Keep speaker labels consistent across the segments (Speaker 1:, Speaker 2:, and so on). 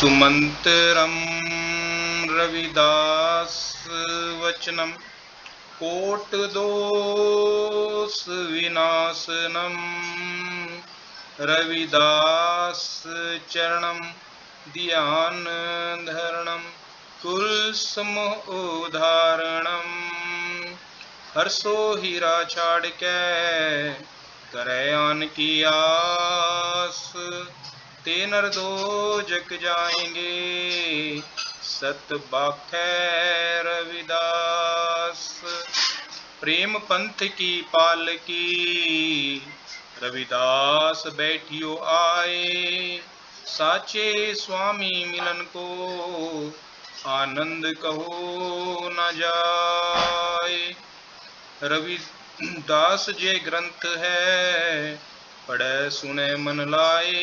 Speaker 1: सुमंतरं रविदास वचनम कोटदोष विनाशनम रविदास चरणम ध्यान धरणम कुलसमोधारणम हर्षो हीरा छाड़ के करयान की आस ते नर दो जग जाएंगे सत बाखै रविदास। प्रेम पंथ की पालकी रविदास बैठियो आए साचे स्वामी मिलन को आनंद कहो न जाए। रविदास जे ग्रंथ है पढ़े सुने मन लाए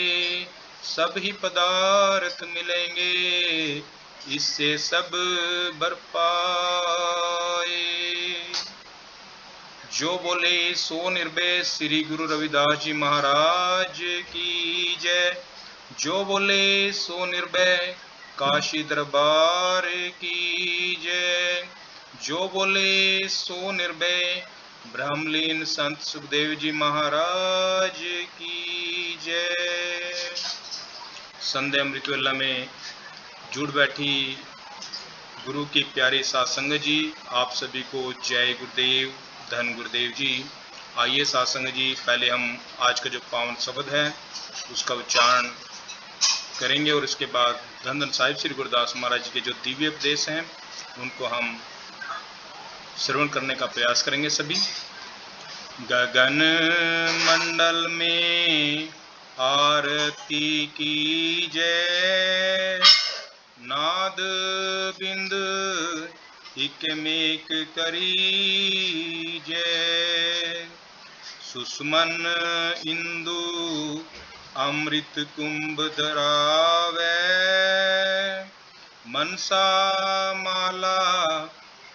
Speaker 1: सब ही पदार्थ मिलेंगे इससे सब बर पाए। जो बोले सो निर्भय श्री गुरु रविदास जी महाराज की जय। जो बोले सो निर्भय काशी दरबार की जय। जो बोले सो निर्भय ब्रह्मलीन संत सुखदेव जी महाराज की जय। संध्या अमृतवेला में जुड़ बैठी गुरु की प्यारी साध संगत जी, आप सभी को जय गुरुदेव, धन गुरुदेव जी। आइए साध संगत जी, पहले हम आज का जो पावन शब्द है उसका उच्चारण करेंगे और इसके बाद धन धन साहिब श्री गुरुदास महाराज जी के जो दिव्य उपदेश हैं उनको हम श्रवण करने का प्रयास करेंगे सभी। गगन मंडल में आरती की जय, नाद बिंद इकमेक करी जय। सुषमन इंदु अमृत कुंभ धरावे, मनसा माला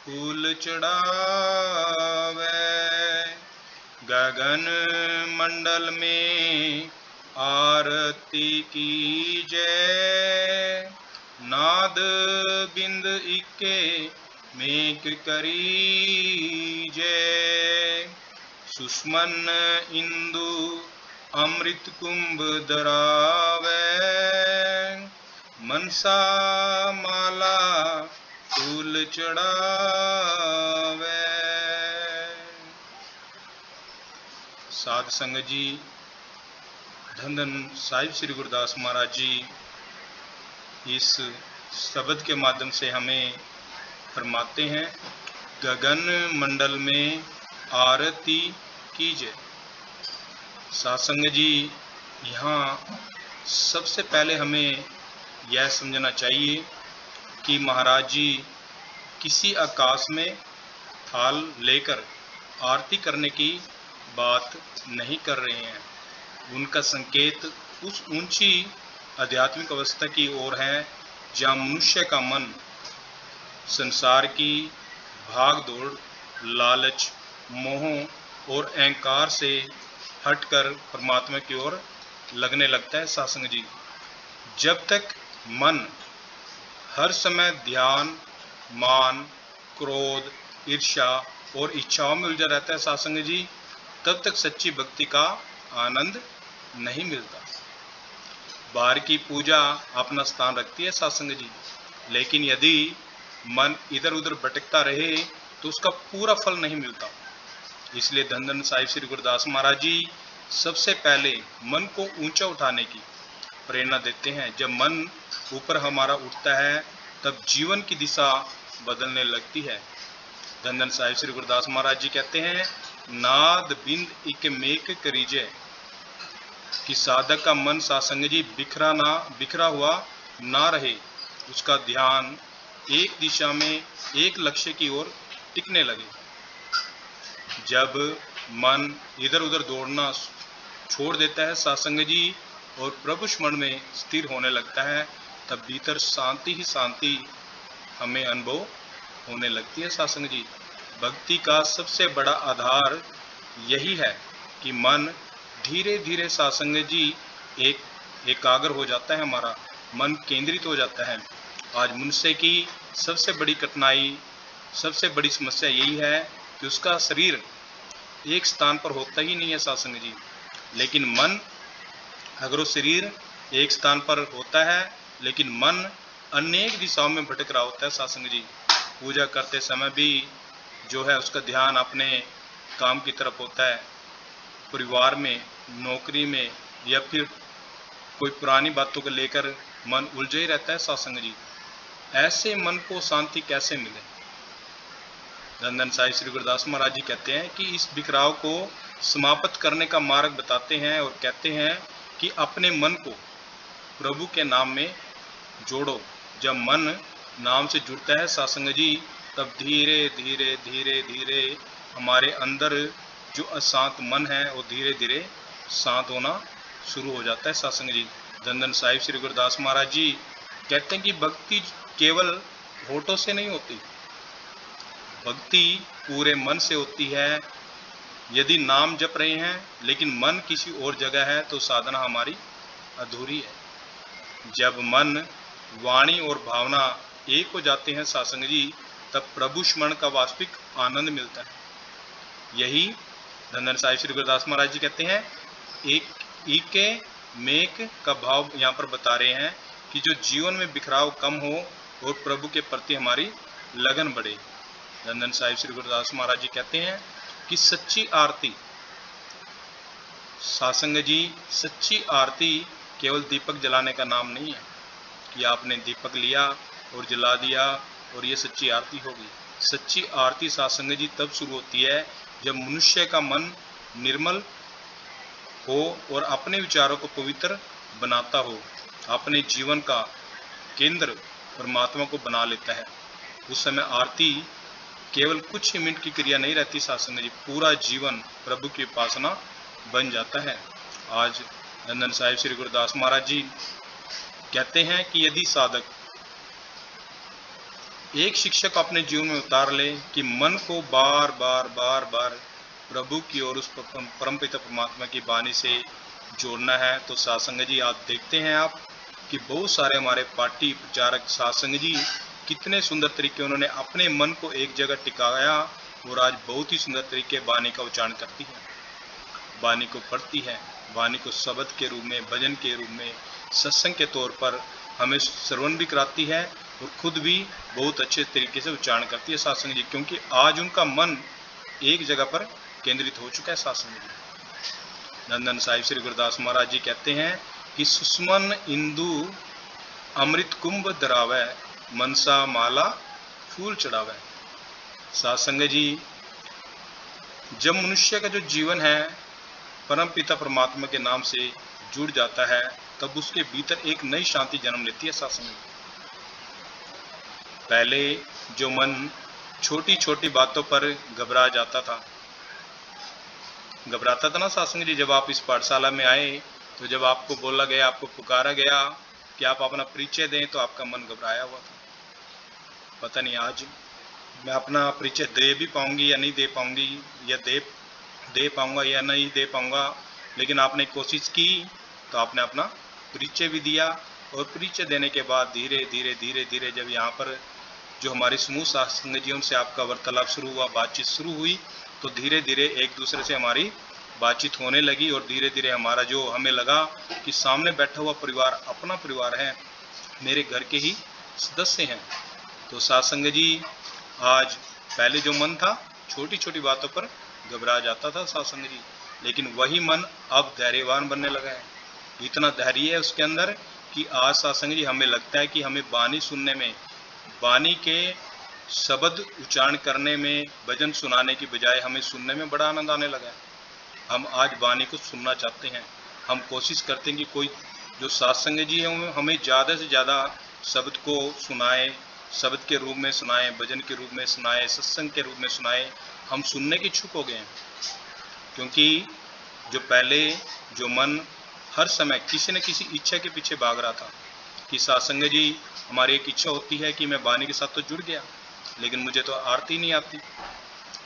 Speaker 1: फूल चढ़ावे। गगन मंडल में आरती की जय, नाद बिंद इक्के मेक करी जय। सुषमन इंदु अमृत कुंभ धरावे, मनसा माला फूल चढ़ावे। साध संगत जी, धन धन साहिब श्री गुरुदास महाराज जी इस शब्द के माध्यम से हमें फरमाते हैं गगन मंडल में आरती कीजिए। साध संगत जी, यहाँ सबसे पहले हमें यह समझना चाहिए कि महाराज जी किसी आकाश में थाल लेकर आरती करने की बात नहीं कर रहे हैं। उनका संकेत उस ऊंची आध्यात्मिक अवस्था की ओर है जहाँ मनुष्य का मन संसार की भाग दौड़, लालच, मोह और अहंकार से हटकर परमात्मा की ओर लगने लगता है। सासंग जी, जब तक मन हर समय ध्यान, मान, क्रोध, ईर्ष्या और इच्छाओं में उलझा रहता है सासंग जी, तब तक सच्ची भक्ति का आनंद नहीं मिलता। बाहर की पूजा अपना स्थान रखती है सासंग जी, लेकिन यदि मन इधर उधर भटकता रहे तो उसका पूरा फल नहीं मिलता। इसलिए धन धन साहिब श्री गुरुदास महाराज जी सबसे पहले मन को ऊंचा उठाने की प्रेरणा देते हैं। जब मन ऊपर हमारा उठता है तब जीवन की दिशा बदलने लगती है। धन धन साहिब श्री गुरुदास महाराज जी कहते हैं नाद बिंद इक मेक करीजे, कि साधक का मन सासंग जी बिखरा हुआ ना रहे, उसका ध्यान एक दिशा में एक लक्ष्य की ओर टिकने लगे। जब मन इधर उधर दौड़ना छोड़ देता है सासंग जी और प्रभु स्मरण में स्थिर होने लगता है, तब भीतर शांति ही शांति हमें अनुभव होने लगती है। सासंग जी, भक्ति का सबसे बड़ा आधार यही है कि मन धीरे धीरे सासंग जी एकाग्र हो जाता है हमारा, मन केंद्रित हो जाता है। आज मनुष्य की सबसे बड़ी कठिनाई, सबसे बड़ी समस्या यही है कि उसका शरीर एक स्थान पर होता ही नहीं है सत्संग जी। लेकिन मन, अगर वो शरीर एक स्थान पर होता है लेकिन मन अनेक दिशाओं में भटक रहा होता है सत्संग जी। पूजा करते समय भी जो है उसका ध्यान अपने काम की तरफ होता है, परिवार में, नौकरी में, या फिर कोई पुरानी बातों को लेकर मन उलझे ही रहता है सत्संग जी। ऐसे मन को शांति कैसे मिले? धन धन साई श्री गुरुदास महाराज जी कहते हैं कि इस बिखराव को समाप्त करने का मार्ग बताते हैं और कहते हैं कि अपने मन को प्रभु के नाम में जोड़ो। जब मन नाम से जुड़ता है सत्संग जी, तब धीरे धीरे धीरे धीरे हमारे अंदर जो अशांत मन है वो धीरे धीरे शांत होना शुरू हो जाता है सत्संग जी। धन धन साहिब श्री गुरुदास महाराज जी कहते हैं कि भक्ति केवल होठों से नहीं होती, भक्ति पूरे मन से होती है। यदि नाम जप रहे हैं लेकिन मन किसी और जगह है तो साधना हमारी अधूरी है। जब मन, वाणी और भावना एक हो जाते हैं सत्संग जी, तब प्रभु स्मरण का वास्तविक आनंद मिलता है। यही धन धन साहिब श्री गुरुदास महाराज जी कहते हैं, एक ईके मेक का भाव यहाँ पर बता रहे हैं कि जो जीवन में बिखराव कम हो और प्रभु के प्रति हमारी लगन बढ़े। धन धन साहिब श्री गुरुदास महाराज जी कहते हैं कि सच्ची आरती, सत्संग जी, सच्ची आरती केवल दीपक जलाने का नाम नहीं है कि आपने दीपक लिया और जला दिया और ये सच्ची आरती होगी। सच्ची आरती सत्संग जी तब शुरू होती है जब मनुष्य का मन निर्मल हो और अपने विचारों को पवित्र बनाता हो, अपने जीवन का केंद्र परमात्मा को बना लेता है। उस समय आरती केवल कुछ ही मिनट की क्रिया नहीं रहती सत्संग जी, पूरा जीवन प्रभु की उपासना बन जाता है। आज धन धन साहिब श्री गुरुदास महाराज जी कहते हैं कि यदि साधक एक शिक्षक अपने जीवन में उतार ले कि मन को बार बार बार बार प्रभु की और उस परमपिता परमात्मा की वाणी से जोड़ना है, तो सत्संग जी आप देखते हैं आप कि बहुत सारे हमारे पार्टी प्रचारक सत्संग जी कितने सुंदर तरीके उन्होंने अपने मन को एक जगह टिकाया और आज बहुत ही सुंदर तरीके वाणी का उच्चारण करती है, वाणी को पढ़ती है, वाणी को शब्द के रूप में, भजन के रूप में, सत्संग के तौर पर हमें श्रवण भी कराती है और खुद भी बहुत अच्छे तरीके से उच्चारण करती है सत्संग जी, क्योंकि आज उनका मन एक जगह पर केंद्रित हो चुका है सत्संग जी। धन धन साहिब श्री गुरुदास महाराज जी कहते हैं कि सुषमन इंदु अमृत कुंभ धरावे, मनसा माला फूल चढ़ावे। सत्संग जी, जब मनुष्य का जो जीवन है परम पिता परमात्मा के नाम से जुड़ जाता है, तब उसके भीतर एक नई शांति जन्म लेती है सत्संग। पहले जो मन छोटी छोटी बातों पर घबराता था ना सत्संग जी, जब आप इस पाठशाला में आए तो जब आपको बोला गया, आपको पुकारा गया कि आप अपना परिचय दें, तो आपका मन घबराया हुआ था। पता नहीं आज मैं अपना परिचय दे भी पाऊंगी या नहीं दे पाऊंगी, या दे पाऊंगा या नहीं दे पाऊंगा, लेकिन आपने कोशिश की तो आपने अपना परिचय भी दिया। और परिचय देने के बाद धीरे धीरे धीरे धीरे जब यहाँ पर जो हमारे समूह सत्संग जीवन से आपका वार्तालाप शुरू हुआ, बातचीत शुरू हुई, तो धीरे धीरे एक दूसरे से हमारी बातचीत होने लगी और धीरे धीरे हमारा जो हमें लगा कि सामने बैठा हुआ परिवार अपना परिवार है, मेरे घर के ही सदस्य हैं। तो सत्संग जी, आज पहले जो मन था छोटी छोटी बातों पर घबरा जाता था सत्संग जी, लेकिन वही मन अब धैर्यवान बनने लगा है। इतना धैर्य है उसके अंदर कि आज सत्संग जी हमें लगता है कि हमें वाणी सुनने में, वाणी के शब्द उच्चारण करने में, भजन सुनाने की बजाय हमें सुनने में बड़ा आनंद आने लगा है। हम आज वाणी को सुनना चाहते हैं। हम कोशिश करते हैं कि कोई जो सत्संग जी है हमें ज़्यादा से ज़्यादा शब्द को सुनाए, शब्द के रूप में सुनाए, भजन के रूप में सुनाए, सत्संग के रूप में सुनाए। हम सुनने के इच्छुक हो गए हैं, क्योंकि जो पहले जो मन हर समय किसी न किसी इच्छा के पीछे भाग रहा था कि सत्संग जी, हमारी एक इच्छा होती है कि मैं वाणी के साथ तो जुड़ गया, लेकिन मुझे तो आरती नहीं आती,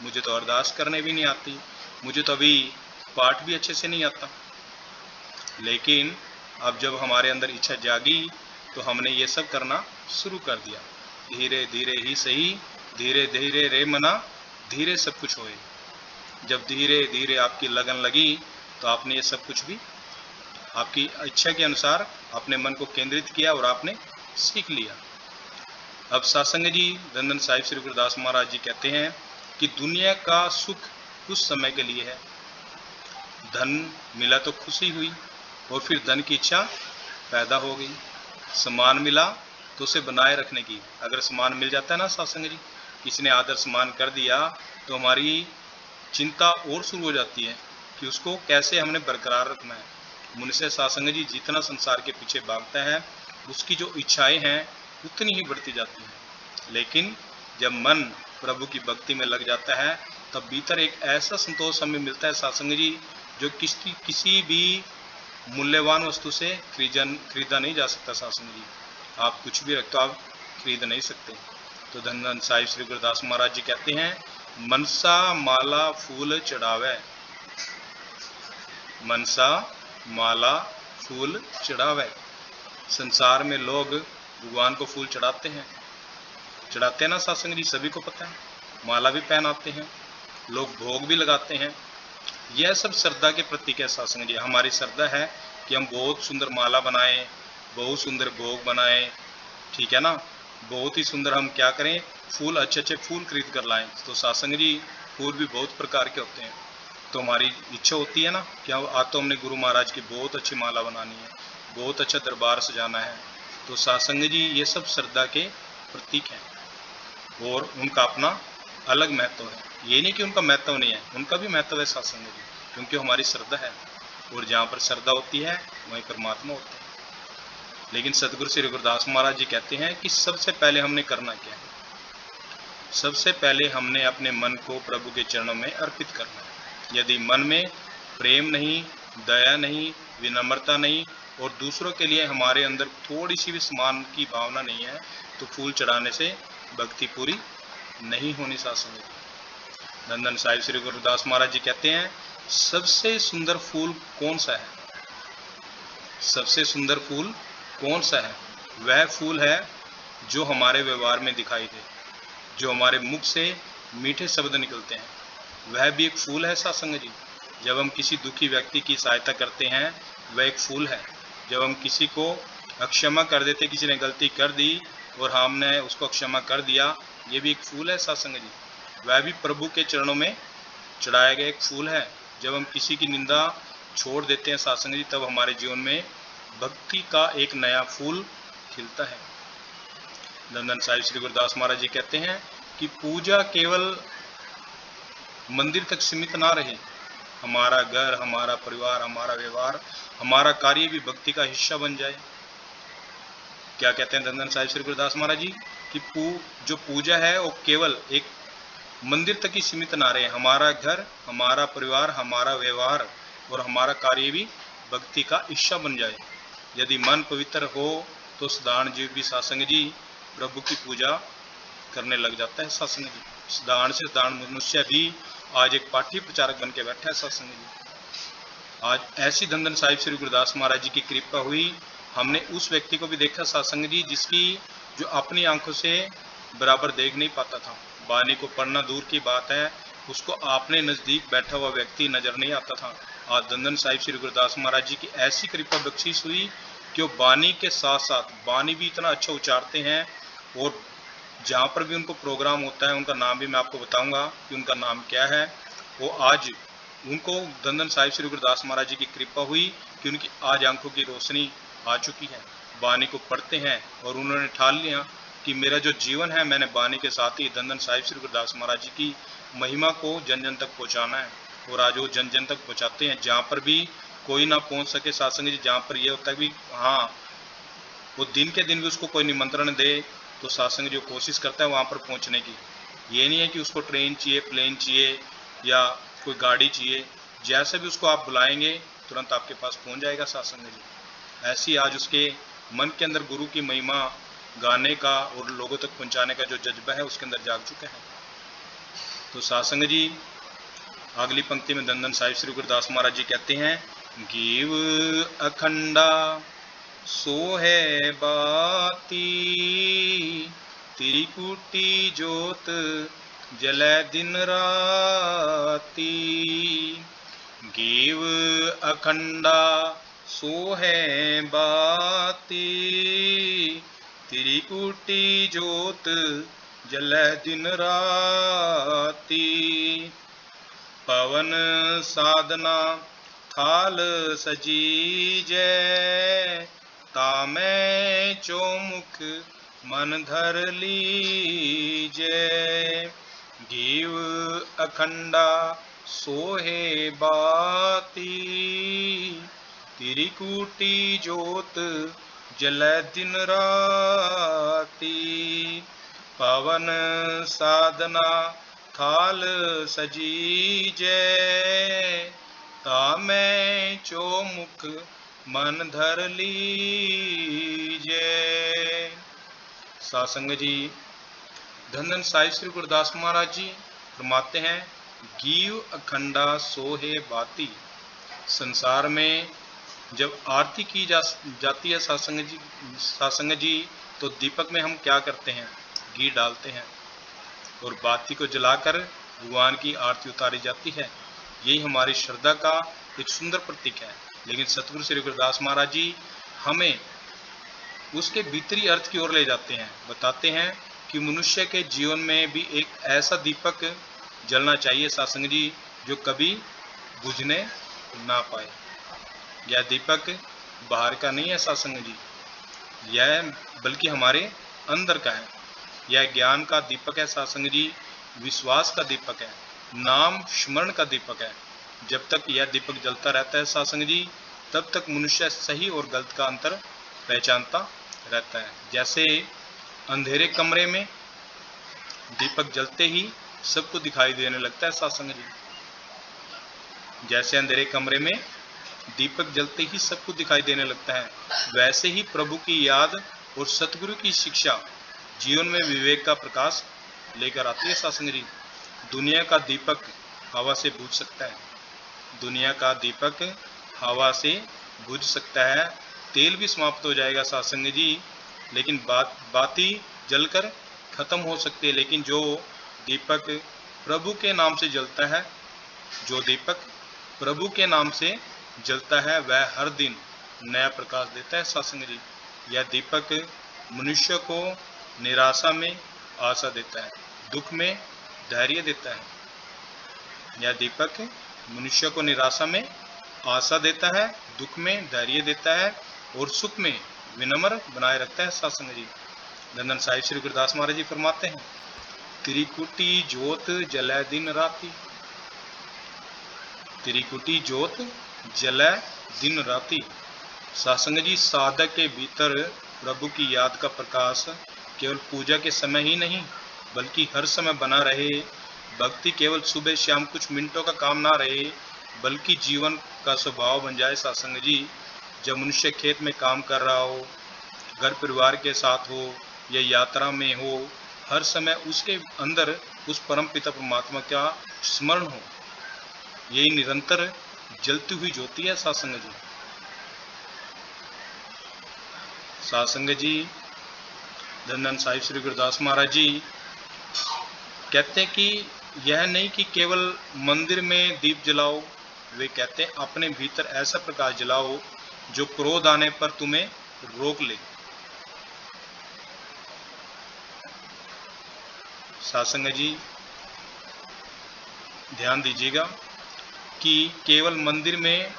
Speaker 1: मुझे तो अरदास करने भी नहीं आती, मुझे तो अभी पाठ भी अच्छे से नहीं आता। लेकिन अब जब हमारे अंदर इच्छा जागी तो हमने ये सब करना शुरू कर दिया। धीरे धीरे ही सही, धीरे धीरे रे मना, धीरे सब कुछ होए। जब धीरे धीरे आपकी लगन लगी तो आपने ये सब कुछ भी आपकी इच्छा के अनुसार अपने मन को केंद्रित किया और आपने सीख लिया। अब सत्संग जी धन साहिब श्री गुरुदास महाराज जी कहते हैं कि दुनिया का सुख कुछ समय के लिए है। धन मिला तो खुशी हुई और फिर धन की इच्छा पैदा हो गई। सम्मान मिला तो उसे बनाए रखने की, अगर सम्मान मिल जाता है ना सत्संग जी, किसी ने आदर सम्मान कर दिया तो हमारी चिंता और शुरू हो जाती है कि उसको कैसे हमने बरकरार रखना है। मुझसे सत्संग जी जितना संसार के पीछे भागता है उसकी जो इच्छाएं हैं उतनी ही बढ़ती जाती हैं। लेकिन जब मन प्रभु की भक्ति में लग जाता है तब भीतर एक ऐसा संतोष हमें मिलता है सत्संग जी, जो किसी भी मूल्यवान वस्तु से खरीदा नहीं जा सकता। सत्संग जी आप कुछ भी रखते हो आप खरीद नहीं सकते। तो धन धन साहिब श्री गुरुदास महाराज जी कहते हैं, मनसा माला फूल चढ़ावे, मनसा माला फूल चढ़ावे। संसार में लोग भगवान को फूल चढ़ाते हैं ना सत्संग जी, सभी को पता है। माला भी पहनाते हैं, लोग भोग भी लगाते हैं। यह सब श्रद्धा के प्रतीक है सत्संग जी। हमारी श्रद्धा है कि हम बहुत सुंदर माला बनाएं, बहुत सुंदर भोग बनाएं, ठीक है ना। बहुत ही सुंदर हम क्या करें, फूल, अच्छे अच्छे फूल खरीद कर लाएं। तो सत्संग जी फूल भी बहुत प्रकार के होते हैं। तो हमारी इच्छा होती है ना कि आज तो हमने गुरु महाराज की बहुत अच्छी माला बनानी है, बहुत अच्छा दरबार सजाना है। तो सत्संग जी ये सब श्रद्धा के प्रतीक हैं और उनका अपना अलग महत्व है। ये नहीं कि उनका महत्व नहीं है, उनका भी महत्व है सत्संग जी, क्योंकि हमारी श्रद्धा है और जहाँ पर श्रद्धा होती है वहीं परमात्मा होते हैं। लेकिन सतगुरु श्री गुरुदास महाराज जी कहते हैं कि सबसे पहले हमने करना क्या है, सबसे पहले हमने अपने मन को प्रभु के चरणों में अर्पित करना है। यदि मन में प्रेम नहीं, दया नहीं, विनम्रता नहीं और दूसरों के लिए हमारे अंदर थोड़ी सी भी सम्मान की भावना नहीं है तो फूल चढ़ाने से भक्ति पूरी नहीं होनी। सत्संग धन धन साहिब श्री गुरुदास महाराज जी कहते हैं, सबसे सुंदर फूल कौन सा है, सबसे सुंदर फूल कौन सा है? वह फूल है जो हमारे व्यवहार में दिखाई दे, जो हमारे मुख से मीठे शब्द निकलते हैं, वह भी एक फूल है सत्संग जी। जब हम किसी दुखी व्यक्ति की सहायता करते हैं वह एक फूल है। जब हम किसी को अक्षमा कर देते, किसी ने गलती कर दी और हमने उसको क्षमा कर दिया, ये भी एक फूल है सत्संग जी। वह भी प्रभु के चरणों में चढ़ाया गया एक फूल है। जब हम किसी की निंदा छोड़ देते हैं सत्संग जी, तब हमारे जीवन में भक्ति का एक नया फूल खिलता है। धन साहिब श्री गुरुदास महाराज जी कहते हैं कि पूजा केवल मंदिर तक सीमित ना रहे, हमारा घर, हमारा परिवार, हमारा व्यवहार, हमारा कार्य भी भक्ति का हिस्सा बन जाए। क्या कहते हैं धन साहिब श्री गुरुदास महाराज जी कि जो पूजा है वो केवल एक मंदिर तक ही सीमित ना रहे, हमारा घर, हमारा परिवार, हमारा व्यवहार और हमारा कार्य भी भक्ति का हिस्सा बन जाए। यदि मन पवित्र हो तो साधारण जीव भी सत्संग जी प्रभु की पूजा करने लग जाता है। सत्संग जी साधारण से साधारण मनुष्य भी आज एक पाठी प्रचारक बन के बैठा है। सत्संग जी आज ऐसी धन धन साहिब श्री गुरुदास महाराज जी की कृपा हुई, हमने उस व्यक्ति को भी देखा सत्संग जी जिसकी जो अपनी आंखों से बराबर देख नहीं पाता था, वाणी को पढ़ना दूर की बात है, उसको आपने नजदीक बैठा हुआ व्यक्ति नजर नहीं आता था। आज धन धन साहिब श्री गुरुदास महाराज जी की ऐसी कृपा बख्शीश हुई कि वो वाणी के साथ साथ वाणी भी इतना अच्छा उच्चारते हैं और जहाँ पर भी उनको प्रोग्राम होता है, उनका नाम भी मैं आपको बताऊंगा कि उनका नाम क्या है। वो आज उनको धन धन साहिब श्री गुरुदास महाराज जी की कृपा हुई कि उनकी आज आंखों की रोशनी आ चुकी है, वाणी को पढ़ते हैं और उन्होंने ठान लिया कि मेरा जो जीवन है मैंने वाणी के साथ ही धन धन साहिब श्री गुरुदास महाराज जी की महिमा को जन जन तक पहुँचाना है। और आज वो जन जन तक पहुँचाते हैं, जहाँ पर भी कोई ना पहुँच सके सत्संग जी, जहाँ पर ये होता है कि हाँ वो दिन के दिन भी उसको कोई निमंत्रण दे तो सत्संग जो कोशिश करता है वहाँ पर पहुँचने की। ये नहीं है कि उसको ट्रेन चाहिए, प्लेन चाहिए या कोई गाड़ी चाहिए, जैसे भी उसको आप बुलाएंगे तुरंत आपके पास पहुँच जाएगा सत्संग जी। ऐसी आज उसके मन के अंदर गुरु की महिमा गाने का और लोगों तक पहुँचाने का जो जज्बा है उसके अंदर जाग चुका है। तो सत्संग जी अगली पंक्ति में धन धन साहिब श्री गुरुदास महाराज जी कहते हैं, गीव अखंडा सो है बाती, त्रिकुटी ज्योत जलै दिन राती। गीव अखंडा सो है बाती, त्रिकुटी ज्योत जलै दिन राती। पवन साधना थाल सजीजै, तामै चौमुख मन धर लीजै। गीव अखंडा सोहे बाती, त्रिकुटी ज्योत जलै दिन राती। पवन साधना थाल सजीजै, तामै चौमुख मन धर लीजै। सासंग जी, धन धन साहिब श्री गुरदास महाराज जी फरमाते हैं, गीव अखंडा सोहे बाती। संसार में जब आरती की जाती है सासंग जी, तो दीपक में हम क्या करते हैं? घी डालते हैं और बाती को जलाकर भगवान की आरती उतारी जाती है। यही हमारी श्रद्धा का एक सुंदर प्रतीक है। लेकिन सतगुरु श्री गुरदास महाराज जी हमें उसके भीतरी अर्थ की ओर ले जाते हैं। बताते हैं कि मनुष्य के जीवन में भी एक ऐसा दीपक जलना चाहिए सासंग जी, जो कभी बुझने ना पाए। यह दीपक बाहर का नहीं है सासंग जी, यह बल्कि हमारे अंदर का है। यह ज्ञान का दीपक है सासंग जी, विश्वास का दीपक है, नाम स्मरण का दीपक है। जब तक यह दीपक जलता रहता है सासंग जी, तब तक मनुष्य सही और गलत का अंतर पहचानता रहता है। जैसे अंधेरे कमरे में दीपक जलते ही सबको दिखाई देने लगता है सासंग जी। जैसे अंधेरे कमरे में दीपक जलते ही सबको दिखाई देने लगता है, वैसे ही प्रभु की याद और सतगुरु की शिक्षा जीवन में विवेक का प्रकाश लेकर आती है सासंग जी। दुनिया का दीपक हवा से बुझ सकता है, दुनिया का दीपक हवा से बुझ सकता है, तेल भी समाप्त हो जाएगा सासंग जी, लेकिन बाती जलकर खत्म हो सकती है। लेकिन जो दीपक प्रभु के नाम से जलता है, जो दीपक प्रभु के नाम से जलता है, वह हर दिन नया प्रकाश देता है सासंग जी। यह दीपक मनुष्य को निराशा में आशा देता है, दुख में धैर्य देता है। यह दीपक मनुष्य को निराशा में आशा देता है, दुख में धैर्य देता है और सुख में विनम्र बनाए रखता है सासंग जी। धन धन साहिब श्री गुरदास महाराज जी फरमाते हैं, त्रिकुटी ज्योत जलै दिन राती, त्रिकुटी ज्योत जलै दिन राती। सासंग जी, साधक के भीतर प्रभु की याद का प्रकाश केवल पूजा के समय ही नहीं, बल्कि हर समय बना रहे। भक्ति केवल सुबह शाम कुछ मिनटों का काम ना रहे, बल्कि जीवन का स्वभाव बन जाए सासंग जी। जब मनुष्य खेत में काम कर रहा हो, घर परिवार के साथ हो या यात्रा में हो, हर समय उसके अंदर उस परम पिता परमात्मा का स्मरण हो। यही निरंतर जलती हुई ज्योति है सासंग जी। सासंग जी, धन धन साहिब श्री गुरदास महाराज जी कहते हैं कि यह नहीं कि केवल मंदिर में दीप जलाओ, वे कहते हैं अपने भीतर ऐसा प्रकाश जलाओ जो क्रोध आने पर तुम्हें रोक ले। सासंग जी, ध्यान दीजिएगा कि केवल मंदिर में,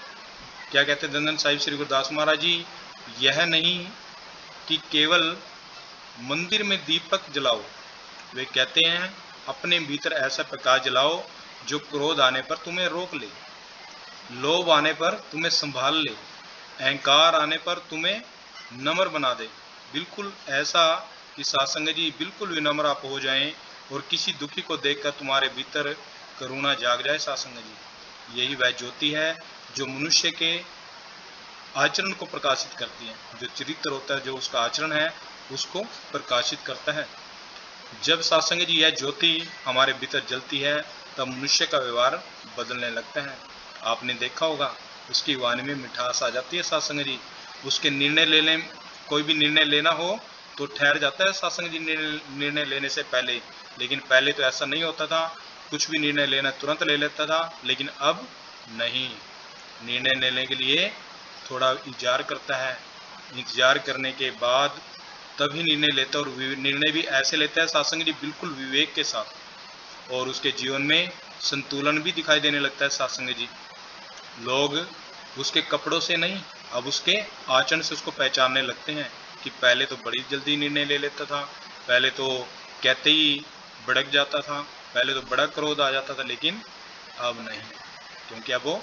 Speaker 1: क्या कहते हैं धन धन साहिब श्री गुरदास महाराज जी, यह नहीं कि केवल मंदिर में दीपक जलाओ, वे कहते हैं अपने भीतर ऐसा प्रकाश जलाओ जो क्रोध आने पर तुम्हें रोक ले, लोभ आने पर तुम्हें संभाल ले, अहंकार आने पर तुम्हें नम्र बना दे। बिल्कुल ऐसा कि सासंग जी बिल्कुल विनम्र आप हो जाएं और किसी दुखी को देखकर तुम्हारे भीतर करुणा जाग जाए सासंग जी। यही वह ज्योति है जो मनुष्य के आचरण को प्रकाशित करती है। जो चरित्र होता है, जो उसका आचरण है, उसको प्रकाशित करता है। जब सासंग जी यह ज्योति हमारे भीतर जलती है, तब मनुष्य का व्यवहार बदलने लगता है। आपने देखा होगा उसकी वाणी में मिठास आ जाती है सासंग जी। उसके निर्णय लेने, कोई भी निर्णय लेना हो तो ठहर जाता है सत्संग जी निर्णय लेने से पहले। लेकिन पहले तो ऐसा नहीं होता था, कुछ भी निर्णय लेना तुरंत ले लेता था, लेकिन अब नहीं। निर्णय लेने के लिए थोड़ा इंतजार करता है, इंतजार करने के बाद तभी निर्णय लेता है, और निर्णय भी ऐसे लेता है सत्संग जी बिल्कुल विवेक के साथ, और उसके जीवन में संतुलन भी दिखाई देने लगता है सत्संग जी। लोग उसके कपड़ों से नहीं, अब उसके आचरण से उसको पहचानने लगते हैं कि पहले तो बड़ी जल्दी निर्णय ले लेता था, पहले तो कहते ही भड़क जाता था, पहले तो बड़ा क्रोध आ जाता था, लेकिन अब नहीं, क्योंकि अब वो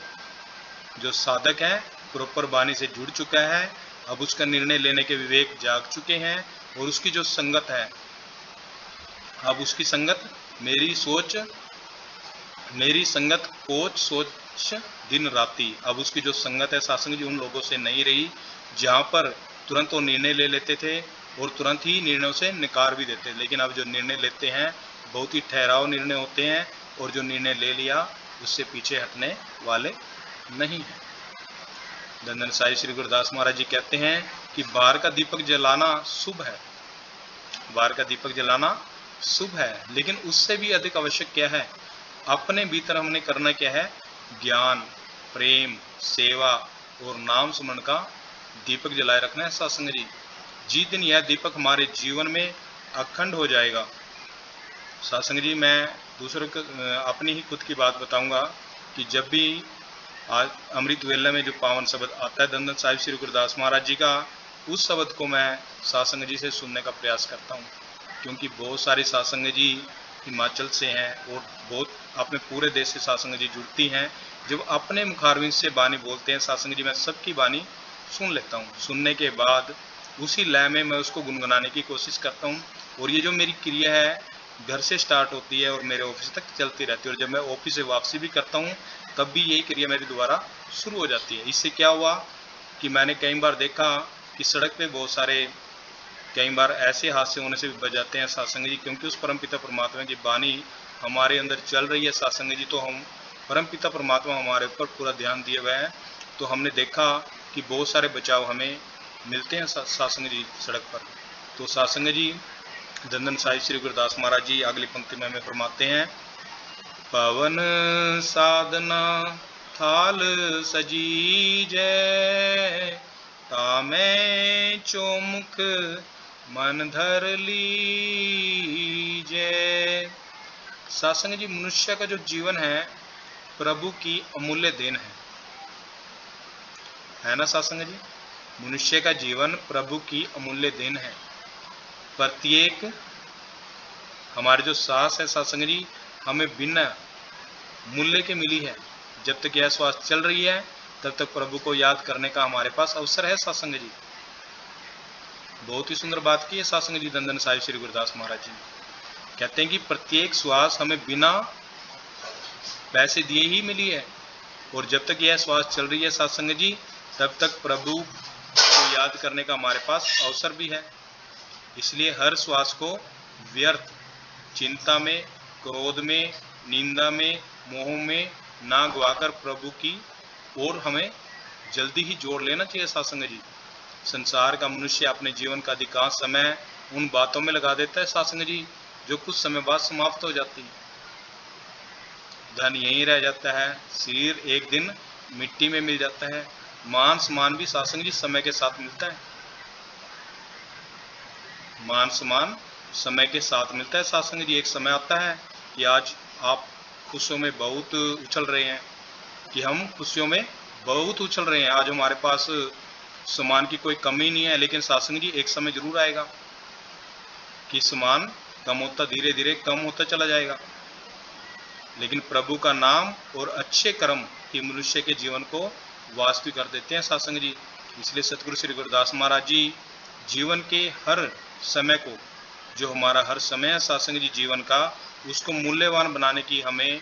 Speaker 1: जो साधक है प्रॉपर वाणी से जुड़ चुका है, अब उसका निर्णय लेने के विवेक जाग चुके हैं, और उसकी जो संगत है, अब उसकी संगत मेरी संगत कोच सोच दिन राती। अब उसकी जो संगत है सत्संग जी उन लोगों से नहीं रही जहाँ पर तुरंत वो निर्णय ले लेते थे और तुरंत ही निर्णयों से निकार भी देते, लेकिन अब जो निर्णय लेते हैं बहुत ही ठहराव निर्णय होते हैं, और जो निर्णय ले लिया उससे पीछे हटने वाले नहीं है। धन साई श्री गुरुदास महाराज जी कहते हैं कि बाहर का दीपक जलाना शुभ है, बाहर का दीपक जलाना शुभ है, लेकिन उससे भी अधिक आवश्यक क्या है, अपने भीतर हमने करना क्या है, ज्ञान, प्रेम, सेवा और नाम सुमन का दीपक जलाए रखना है सत्संग जी। जिस दिन यह दीपक हमारे जीवन में अखंड हो जाएगा, सत्संग जी मैं दूसरों को अपनी ही खुद की बात बताऊंगा कि जब भी आज अमृत वेला में जो पावन शब्द आता है धन साहिब श्री गुरुदास महाराज जी का, उस शब्द को मैं सत्संग जी से सुनने का प्रयास करता हूँ, क्योंकि बहुत सारे सत्संग जी हिमाचल से हैं और बहुत अपने पूरे देश से सत्संग जी जुड़ती हैं। जब अपने मुखारविंद से वाणी बोलते हैं सत्संग जी, मैं सबकी वाणी सुन लेता हूँ, सुनने के बाद उसी लय में मैं उसको गुनगुनाने की कोशिश करता हूँ, और ये जो मेरी क्रिया है घर से स्टार्ट होती है और मेरे ऑफिस तक चलती रहती है, और जब मैं ऑफिस से वापसी भी करता हूँ तब भी यही क्रिया मेरी दोबारा शुरू हो जाती है। इससे क्या हुआ कि मैंने कई बार देखा कि सड़क पे बहुत सारे कई बार ऐसे हादसे होने से भी बच जाते हैं सत्संग जी, क्योंकि उस परमपिता परमात्मा की वाणी हमारे अंदर चल रही है सत्संग जी, तो हम परमपिता परमात्मा हमारे ऊपर पूरा ध्यान दिए हुए हैं, तो हमने देखा कि बहुत सारे बचाव हमें मिलते हैं सत्संग जी सड़क पर। तो सत्संग जी धन साहिब श्री गुरुदास महाराज जी अगली पंक्ति में हमें फरमाते हैं, पवन साधना थाल सजीजै, तामै चौमुख मन धर लीजै। सत्संग जी मनुष्य का जो जीवन है प्रभु की अमूल्य देन है ना सत्संग जी, मनुष्य का जीवन प्रभु की अमूल्य देन है। प्रत्येक हमारे जो सांस है सत्संग जी हमें बिना मूल्य के मिली है, जब तक यह श्वास चल रही है तब तक प्रभु को याद करने का हमारे पास अवसर है सत्संग जी। बहुत ही सुंदर बात की है सत्संग जी धन साहिब श्री गुरुदास महाराज जी कहते हैं कि प्रत्येक श्वास हमें बिना पैसे दिए ही मिली है, और जब तक यह श्वास चल रही है सत्संग जी तब तक प्रभु को याद करने का हमारे पास अवसर भी है। इसलिए हर श्वास को व्यर्थ चिंता में, क्रोध में, निंदा में, मोह में ना गवाकर प्रभु की ओर हमें जल्दी ही जोड़ लेना चाहिए सत्संग जी। संसार का मनुष्य अपने जीवन का अधिकांश समय उन बातों में लगा देता है सत्संग जी जो कुछ समय बाद समाप्त हो जाती है। धन यहीं रह जाता है, शरीर एक दिन मिट्टी में मिल जाता है, मान सम्मान भी सत्संग जी समय के साथ मिलता है, मान सम्मान समय के साथ मिलता है सत्संग जी। एक समय आता है कि आज आप खुशियों में बहुत उछल रहे हैं, कि हम खुशियों में बहुत उछल रहे हैं, आज हमारे पास सम्मान की कोई कमी नहीं है, लेकिन सत्संग जी एक समय जरूर आएगा कि सम्मान कम होता धीरे धीरे कम होता चला जाएगा, लेकिन प्रभु का नाम और अच्छे कर्म ही मनुष्य के जीवन को वास्तविक कर देते हैं सत्संग जी। इसलिए सतगुरु श्री गुरुदास महाराज जी जीवन के हर समय को, जो हमारा हर समय है सत्संग जी जीवन का, उसको मूल्यवान बनाने की हमें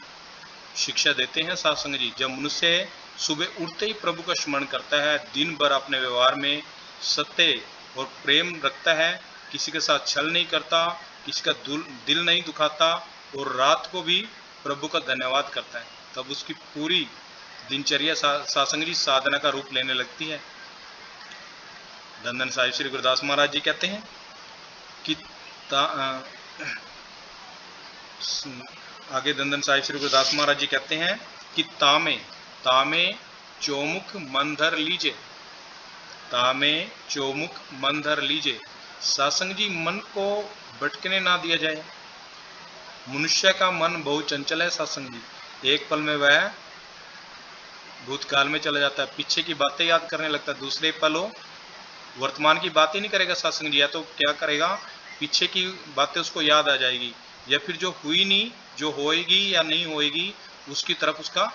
Speaker 1: शिक्षा देते हैं सत्संग जी। जब मनुष्य सुबह उठते ही प्रभु का स्मरण करता है, दिन भर अपने व्यवहार में सत्य और प्रेम रखता है, किसी के साथ छल नहीं करता, किसी का दिल नहीं दुखाता, और रात को भी प्रभु का धन्यवाद करता है, तब उसकी पूरी दिनचर्या सत्संग जी साधना का रूप लेने लगती है। धन धन साहिब श्री गुरदास महाराज जी कहते हैं कि आगे धन धन साहिब श्री गुरदास महाराज जी कहते हैं कि तामे तामे चौमुख मन धर लीजे, तामे चौमुख मन धर लीजे। सत्संग जी, मन को भटकने ना दिया जाए। मनुष्य का मन बहुत चंचल है सत्संग जी, एक पल में वह भूतकाल में चला जाता है, पीछे की बातें याद करने लगता है, दूसरे पलों वर्तमान की बातें नहीं करेगा सत्संग जी। या तो क्या करेगा, पीछे की बातें उसको याद आ जाएगी, या फिर जो हुई नहीं, जो होएगी या नहीं होएगी उसकी तरफ उसका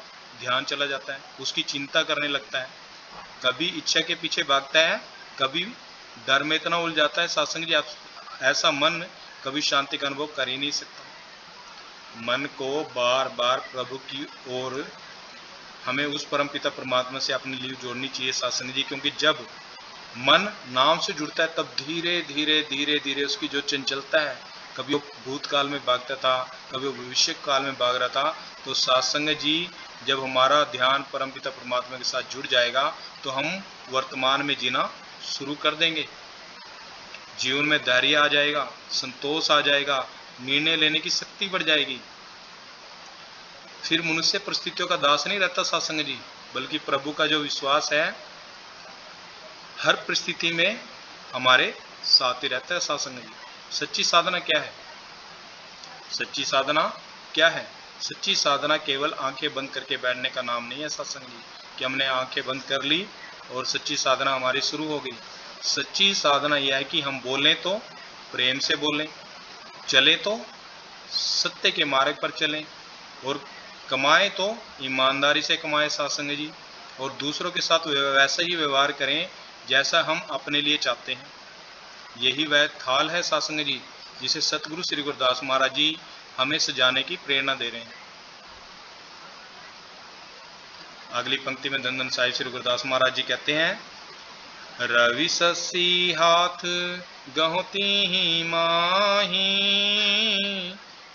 Speaker 1: ध्यान चला जाता है, उसकी चिंता करने लगता है, कभी इच्छा के पीछे भागता है, कभी डर में इतना उलझ जाता है सत्संग जी। ऐसा मन कभी शांति का अनुभव कर ही नहीं सकता। मन को बार बार प्रभु की ओर, हमें उस परम पिता परमात्मा से अपने लिए जोड़नी चाहिए सत्संग जी, क्योंकि जब मन नाम से जुड़ता है तब धीरे धीरे धीरे धीरे उसकी जो चंचलता है, कभी वो भूतकाल में भागता था, कभी वो भविष्य काल में भाग रहा था, तो सत्संग जी जब हमारा ध्यान परम पिता परमात्मा के साथ जुड़ जाएगा तो हम वर्तमान में जीना शुरू कर देंगे। जीवन में धैर्य आ जाएगा, संतोष आ जाएगा, निर्णय लेने की शक्ति बढ़ जाएगी। फिर मनुष्य परिस्थितियों का दास नहीं रहता सत्संग जी, बल्कि प्रभु का जो विश्वास है हर परिस्थिति में हमारे साथ ही रहता है सत्संग जी। सच्ची साधना क्या है? सच्ची साधना क्या है? सच्ची साधना केवल आंखें बंद करके बैठने का नाम नहीं है सत्संग जी, कि हमने आंखें बंद कर ली और सच्ची साधना हमारी शुरू हो गई। सच्ची साधना यह है कि हम बोलें तो प्रेम से बोलें, चले तो सत्य के मार्ग पर चलें, और कमाएं तो ईमानदारी से कमाएं सत्संग जी, और दूसरों के साथ वैसा ही व्यवहार करें जैसा हम अपने लिए चाहते हैं। यही वह थाल है सत्संग जी, जिसे सतगुरु श्री गुरदास महाराज जी हमें सजाने की प्रेरणा दे रहे हैं। अगली पंक्ति में धन धन साहिब श्री गुरदास महाराज जी कहते हैं, रवि ससी हाथ गहुती ही माही,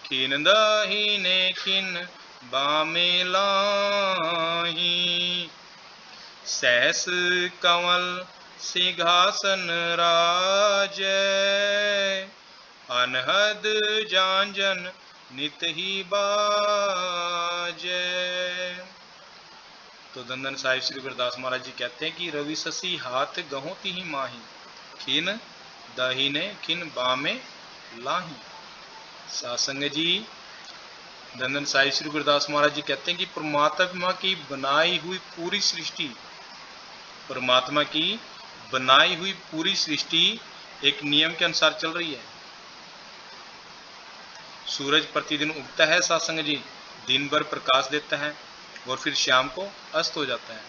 Speaker 1: खिन दही ने खिन बामे लाही, सहस कंवल सिंहासन राजै, अनहद जानजन नित ही बाजै। तो धन धन साहिब श्री गुरदास महाराज जी कहते हैं कि रवि ससी हाथ गहोती ही माही, खिन दही ने खिन बामे लाही। सत्संग जी, धन धन साहिब श्री गुरदास महाराज जी कहते हैं कि परमात्मा की बनाई हुई पूरी सृष्टि, परमात्मा की बनाई हुई पूरी सृष्टि एक नियम के अनुसार चल रही है। सूरज प्रतिदिन उगता है सत्संग जी, दिन भर प्रकाश देता है और फिर शाम को अस्त हो जाता है।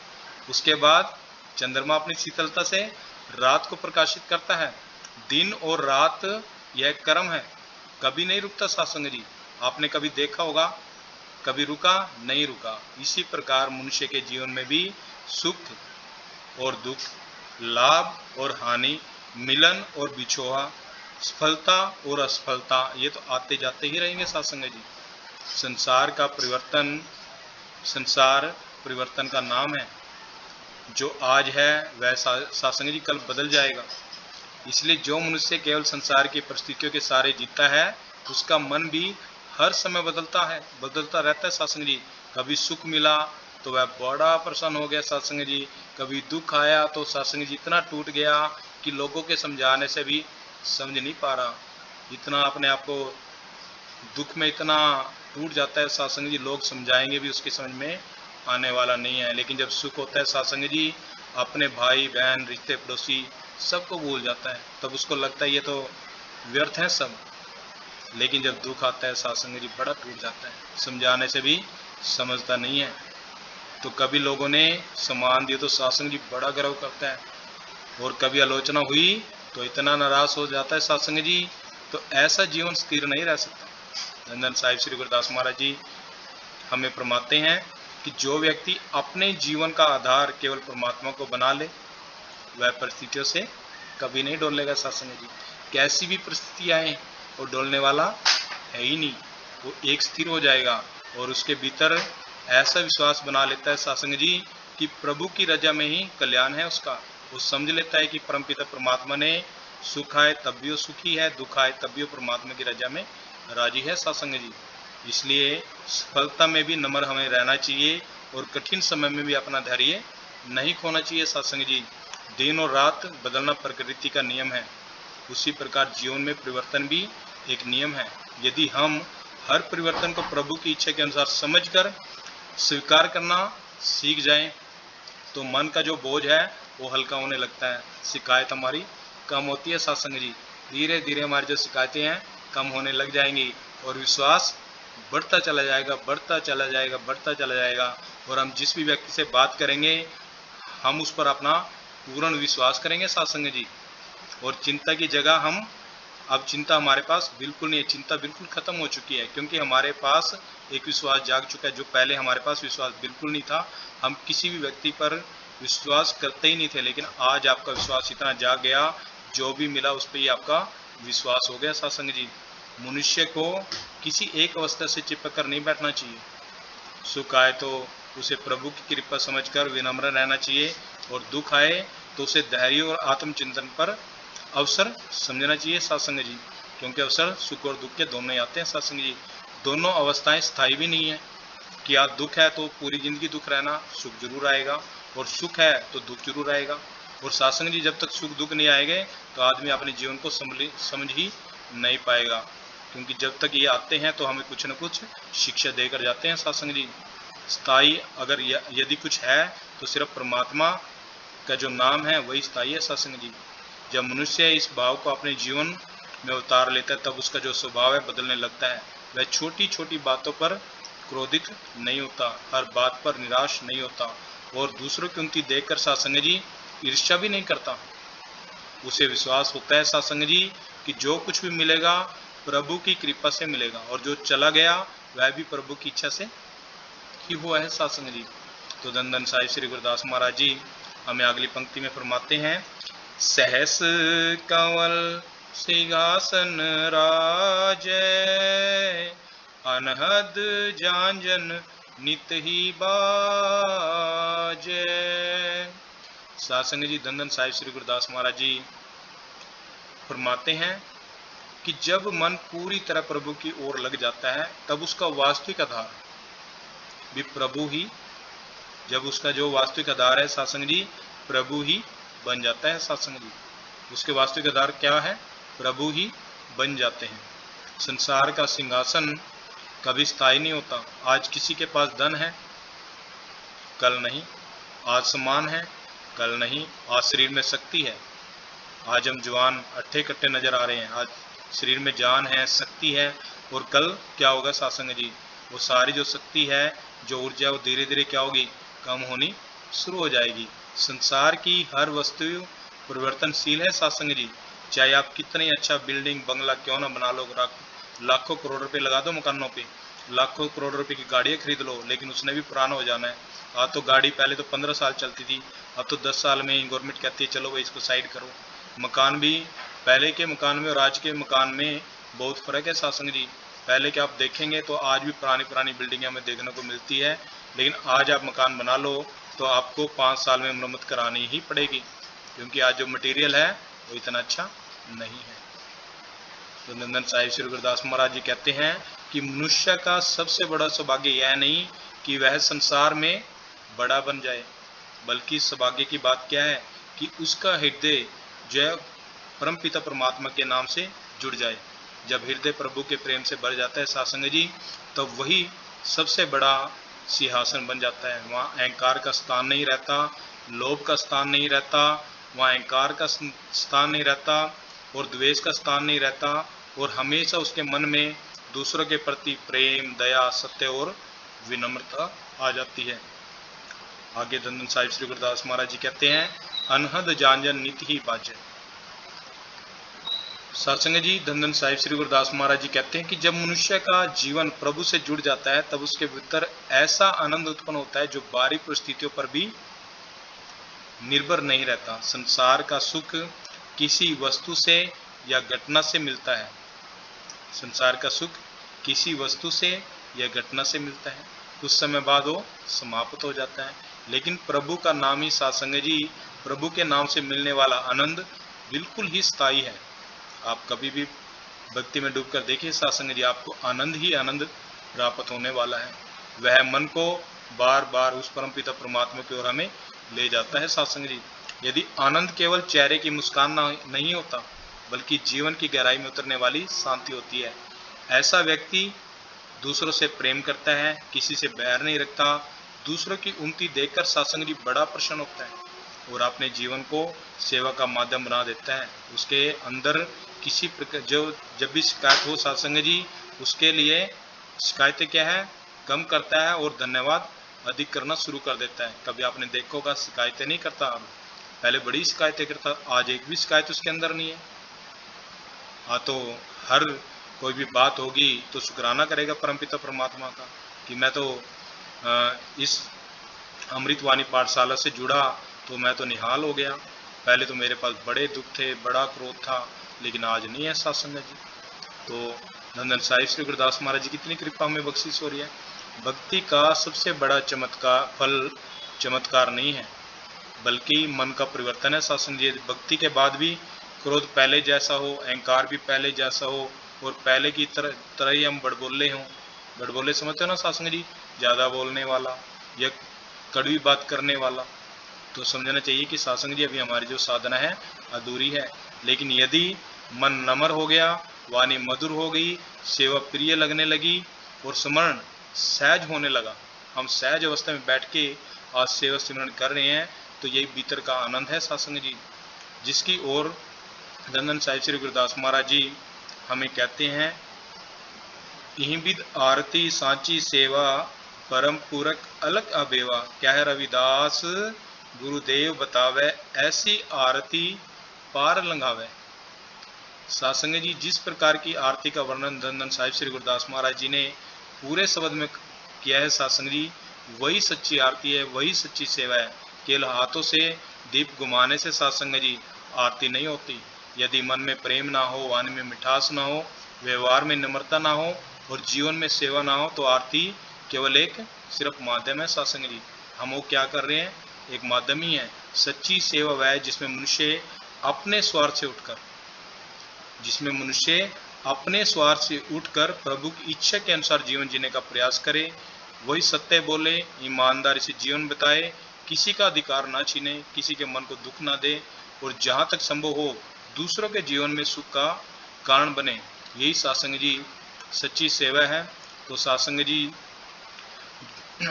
Speaker 1: उसके बाद चंद्रमा अपनी शीतलता से रात को प्रकाशित करता है। दिन और रात यह क्रम है, कभी नहीं रुकता सत्संग जी। आपने कभी देखा होगा, कभी रुका नहीं रुका। इसी प्रकार मनुष्य के जीवन में भी सुख और दुख, लाभ और हानि, मिलन और बिछोहा, सफलता और असफलता, ये तो आते जाते ही रहेंगे सत्संग जी। संसार का परिवर्तन, संसार परिवर्तन का नाम है। जो आज है वह सत्संग जी कल बदल जाएगा। इसलिए जो मनुष्य केवल संसार की परिस्थितियों के सारे जीता है, उसका मन भी हर समय बदलता है, बदलता रहता है सत्संग जी। कभी सुख मिला तो वह बड़ा प्रसन्न हो गया सत्संग जी, कभी दुख आया तो सत्संग जी इतना टूट गया कि लोगों के समझाने से भी समझ नहीं पा रहा। इतना अपने आप को दुख में इतना टूट जाता है सत्संग जी, लोग समझाएंगे भी उसकी समझ में आने वाला नहीं है। लेकिन जब सुख होता है सत्संग जी, अपने भाई बहन रिश्ते पड़ोसी सबको भूल जाता है, तब उसको लगता है ये तो व्यर्थ है सब। लेकिन जब दुख आता है सत्संग जी, बड़ा टूट जाता है, समझाने से भी समझता नहीं है। तो कभी लोगों ने सम्मान दिया तो सत्संग जी बड़ा गर्व करता है, और कभी आलोचना हुई तो इतना नाराज हो जाता है सत्संग जी। तो ऐसा जीवन स्थिर नहीं रह सकता। धन धन साहिब श्री गुरदास महाराज जी हमें फरमाते हैं कि जो व्यक्ति अपने जीवन का आधार केवल परमात्मा को बना ले, वह परिस्थितियों से कभी नहीं डोलेगा सत्संग जी। कैसी भी परिस्थिति आए वो डोलने वाला है ही नहीं, वो एक स्थिर हो जाएगा और उसके भीतर ऐसा विश्वास बना लेता है सत्संग जी कि प्रभु की रजा में ही कल्याण है उसका, वो समझ लेता है कि परमपिता परमात्मा ने सुख आए तब भी वो सुखी है, दुख आए तब भी वो परमात्मा की रजा में राजी है सत्संग जी। इसलिए सफलता में भी नम्र हमें रहना चाहिए और कठिन समय में भी अपना धैर्य नहीं खोना चाहिए सत्संग जी। दिन और रात बदलना प्रकृति का नियम है, उसी प्रकार जीवन में परिवर्तन भी एक नियम है। यदि हम हर परिवर्तन को प्रभु की इच्छा के अनुसार समझकर स्वीकार करना सीख जाएं, तो मन का जो बोझ है वो हल्का होने लगता है, शिकायत हमारी कम होती है सत्संग जी। धीरे धीरे हमारी जो शिकायतें हैं कम होने लग जाएंगी और विश्वास बढ़ता चला जाएगा, बढ़ता चला जाएगा, बढ़ता चला जाएगा। और हम जिस भी व्यक्ति से बात करेंगे हम उस पर अपना पूर्ण विश्वास करेंगे सत्संग जी। और चिंता की जगह हम, अब चिंता हमारे पास बिल्कुल नहीं है, चिंता बिल्कुल खत्म हो चुकी है, क्योंकि हमारे पास एक विश्वास जाग चुका है। जो पहले हमारे पास विश्वास बिल्कुल नहीं था, हम किसी भी व्यक्ति पर विश्वास करते ही नहीं थे, लेकिन आज आपका विश्वास इतना जाग गया, जो भी मिला उस पर ही आपका विश्वास हो गया सत्संग जी। मनुष्य को किसी एक अवस्था से चिपक कर नहीं बैठना चाहिए। सुख आए तो उसे प्रभु की कृपा समझकर विनम्र रहना चाहिए, और दुख आए तो उसे धैर्य और आत्मचिंतन पर अवसर समझना चाहिए सत्संग जी। क्योंकि अवसर सुख और दुख के दोनों ही आते हैं सत्संग जी। दोनों अवस्थाएं स्थायी भी नहीं है कि आज दुख है तो पूरी जिंदगी दुख रहना, सुख जरूर आएगा, और सुख है तो दुख जरूर आएगा। और सत्संग जी जब तक सुख दुख नहीं आएंगे तो आदमी अपने जीवन को समझ ही नहीं पाएगा, क्योंकि जब तक ये आते हैं तो हमें कुछ न कुछ शिक्षा देकर जाते हैं सत्संग जी। स्थायी अगर यदि कुछ है तो सिर्फ परमात्मा का जो नाम है वही स्थायी है सत्संग जी। जब मनुष्य इस भाव को अपने जीवन में उतार लेता है तब उसका जो स्वभाव है बदलने लगता है। वह छोटी छोटी बातों पर क्रोधित नहीं होता, हर बात पर निराश नहीं होता, और दूसरों की उन्नति देखकर सत्संग जी ईर्ष्या भी नहीं करता। उसे विश्वास होता है सत्संग जी कि जो कुछ भी मिलेगा प्रभु की कृपा से मिलेगा, और जो चला गया वह भी प्रभु की इच्छा से ही हुआ है सत्संग जी। तो धन धन साहिब श्री गुरुदास महाराज जी हमें अगली पंक्ति में फरमाते हैं, सहस कंवल सिंहासन राजै, अनहद जानजन नित ही बाजै। सत्संग जी धन धन साहिब श्री गुरुदास महाराज जी फरमाते हैं कि जब मन पूरी तरह प्रभु की ओर लग जाता है तब उसका वास्तविक आधार भी प्रभु ही, जब उसका जो वास्तविक आधार है सत्संग जी प्रभु ही बन जाता है सत्संग जी। उसके वास्तविक आधार क्या है? प्रभु ही बन जाते हैं। संसार का सिंहासन कभी स्थायी नहीं होता। आज किसी के पास धन है, कल नहीं। आज सम्मान है, कल नहीं। आज शरीर में शक्ति है, आज हम जवान अट्ठे कट्टे नजर आ रहे हैं, आज शरीर में जान है, शक्ति है, और कल क्या होगा सत्संग जी? वो सारी जो शक्ति है, जो ऊर्जा, वो धीरे धीरे क्या होगी? कम होनी शुरू हो जाएगी। संसार की हर वस्तु परिवर्तनशील है सत्संग जी। चाहे आप कितनी अच्छा बिल्डिंग बंगला क्यों ना बना लो, लाखों करोड़ रुपए लगा दो मकानों पे, लाखों करोड़ रुपए की गाड़ियाँ खरीद लो, लेकिन उसने भी पुराना हो जाना है। आज तो गाड़ी पहले तो 15 साल चलती थी, अब तो 10 साल में गवर्नमेंट कहती है चलो भाई इसको साइड करो। मकान भी पहले के मकान में और आज के मकान में बहुत फर्क है सत्संग जी। पहले के आप देखेंगे तो आज भी पुरानी पुरानी बिल्डिंगें हमें देखने को मिलती है, लेकिन आज आप मकान बना लो तो आपको 5 साल में मरम्मत करानी ही पड़ेगी, क्योंकि आज जो मटेरियल है वो इतना अच्छा नहीं है। तो नंदन साहिब श्री गुरुदास महाराज जी कहते हैं कि मनुष्य का सबसे बड़ा सौभाग्य यह नहीं कि वह संसार में बड़ा बन जाए, बल्कि सौभाग्य की बात क्या है कि उसका हृदय जो परमपिता परमात्मा के नाम से जुड़ जाए। जब हृदय प्रभु के प्रेम से भर जाता है सत्संग जी, तब तो वही सबसे बड़ा सिंहासन बन जाता है। वहाँ अहंकार का स्थान नहीं रहता, लोभ का स्थान नहीं रहता, वहाँ अहंकार का स्थान नहीं रहता, और द्वेष का स्थान नहीं रहता, और हमेशा उसके मन में दूसरों के प्रति प्रेम, दया, सत्य और विनम्रता आ जाती है। आगे धन साहिब श्री गुरुदास महाराज जी कहते हैं, अनहद जानजन नित ही बाजै। सत्संग जी धन साहिब श्री गुरुदास महाराज जी कहते हैं कि जब मनुष्य का जीवन प्रभु से जुड़ जाता है तब उसके भीतर ऐसा आनंद उत्पन्न होता है जो बाहरी परिस्थितियों पर भी निर्भर नहीं रहता। संसार का सुख किसी वस्तु से या घटना से मिलता है, संसार का सुख किसी वस्तु से या घटना से मिलता है, कुछ समय बाद वो समाप्त हो जाता है। लेकिन प्रभु का नाम ही सत्संग जी प्रभु के नाम से मिलने वाला आनंद बिल्कुल ही स्थायी है। आप कभी भी भक्ति में डूबकर देखिए सत्संग जी, आपको आनंद ही आनंद प्राप्त होने वाला है। वह मन को बार बार उस परमपिता परमात्मा की ओर हमें ले जाता है सत्संग जी। यदि आनंद केवल चेहरे की मुस्कान नहीं होता, बल्कि जीवन की गहराई में उतरने वाली शांति होती है। ऐसा व्यक्ति दूसरों से प्रेम करता है, किसी से बैर नहीं रखता, दूसरों की उन्नति देखकर सत्संग जी बड़ा प्रसन्न होता है और अपने जीवन को सेवा का माध्यम बना देता है। उसके अंदर किसी प्रकार जब भी शिकायत हो सत्संग जी, उसके लिए शिकायतें क्या है कम करता है और धन्यवाद अधिक करना शुरू कर देता है। कभी आपने देखा होगा शिकायतें नहीं करता, पहले बड़ी शिकायतें करता, आज एक भी शिकायत उसके अंदर नहीं है। हाँ, तो हर कोई भी बात होगी तो शुक्राना करेगा परमपिता परमात्मा का कि मैं तो इस अमृतवाणी पाठशाला से जुड़ा तो मैं तो निहाल हो गया। पहले तो मेरे पास बड़े दुख थे, बड़ा क्रोध था, लेकिन आज नहीं है सत्संग जी। तो धन साहिब श्री गुरुदास महाराज जी की कितनी कृपा में बख्शिश हो रही है। भक्ति का सबसे बड़ा फल चमत्कार नहीं है, बल्कि मन का परिवर्तन है सत्संग जी। भक्ति के बाद भी क्रोध पहले जैसा हो, अहंकार भी पहले जैसा हो और पहले की तरह ही हम बड़बोले हों। बड़बोले समझते हो ना सत्संग जी, ज़्यादा बोलने वाला या कड़वी बात करने वाला, तो समझना चाहिए कि सत्संग जी अभी हमारी जो साधना है अधूरी है। लेकिन यदि मन नम्र हो गया, वाणी मधुर हो गई, सेवा प्रिय लगने लगी और स्मरण सहज होने लगा, हम सहज अवस्था में बैठ के आज सेवा स्मरण कर रहे हैं, तो यही भीतर का आनंद है सत्संग जी, जिसकी ओर धन साहिब श्री गुरुदास महाराज जी हमें कहते हैं, यही विद आरती सांची सेवा परम पूरक अलग अबेवा। क्या है रविदास गुरुदेव बतावे, ऐसी आरती पार लंघावे। सत्संग जी जिस प्रकार की आरती का वर्णन धन साहिब श्री गुरुदास महाराज जी ने पूरे शब्द में किया है सत्संग जी, वही सच्ची आरती है, वही सच्ची सेवा है। केवल हाथों से दीप घुमाने से सत्संग जी आरती नहीं होती। यदि मन में प्रेम ना हो, वाणी में मिठास ना हो, व्यवहार में नम्रता ना हो और जीवन में सेवा ना हो, तो आरती केवल एक सिर्फ माध्यम है सत्संग जी। हम वो क्या कर रहे हैं, एक माध्यम ही है। सच्ची सेवा वह है जिसमें मनुष्य अपने स्वार्थ से उठकर प्रभु की इच्छा के अनुसार जीवन जीने का प्रयास करे। वही सत्य बोले, ईमानदारी से जीवन बिताए, किसी का अधिकार ना छीने, किसी के मन को दुख ना दे और जहाँ तक संभव हो दूसरों के जीवन में सुख का कारण बने। यही सत्संग जी सच्ची सेवा है। तो सत्संग जी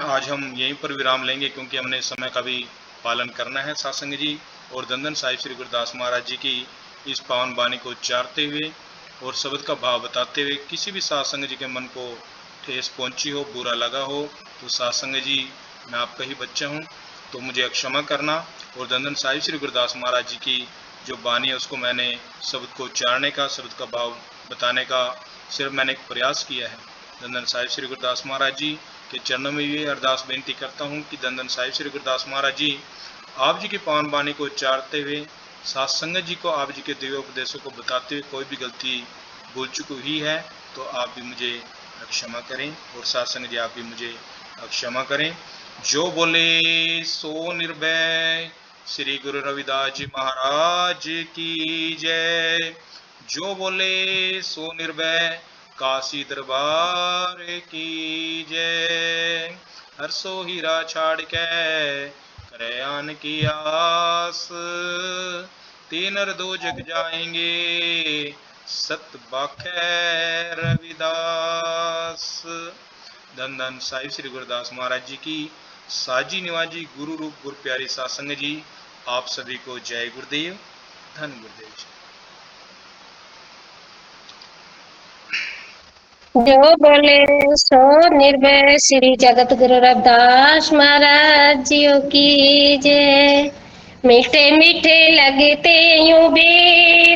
Speaker 1: आज हम यहीं पर विराम लेंगे, क्योंकि हमने समय का भी पालन करना है सत्संग जी। और धन साहिब श्री गुरुदास महाराज जी की इस पावन वाणी को उच्चारते हुए और शब्द का भाव बताते हुए किसी भी सत्संग जी के मन को ठेस पहुंची हो, बुरा लगा हो, तो सत्संग जी मैं आपका ही बच्चा हूं, तो मुझे क्षमा करना। और धन साहिब श्री गुरुदास महाराज जी की जो वाणी है उसको मैंने शब्द को उच्चारने का, शब्द का भाव बताने का सिर्फ मैंने एक प्रयास किया है। धन साहिब श्री गुरुदास महाराज जी के चरणों में ये अरदास बेनती करता हूँ कि धन साहिब श्री गुरुदास महाराज जी आप जी की पावन वाणी को उच्चारते हुए सत्संग जी को आप जी के दिव्य उपदेशों को बताते हुए कोई भी गलती भूल चुकी हुई है तो आप भी मुझे क्षमा करें और सत्संग जी आप भी मुझे क्षमा करें। जो बोले सो निर्भय, श्री गुरु रविदास जी महाराज की जय। जो बोले सो निर्भय, काशी दरबार की जय। हरसो हीरा छाड़ के करयान की आस, तीन दो जग जाएंगे सत बाखै रविदास। धन धन साहिब श्री गुरुदास महाराज जी की साजी निवाजी गुरु रूप गुरु प्यारी सत्संग जी आप सभी को जय गुरुदेव, धन गुरुदेव जी।
Speaker 2: जो बोले सो निर्भय, श्री जगत गुरु रविदास महाराज जी की जय। मीठे मीठे लगते यूं भी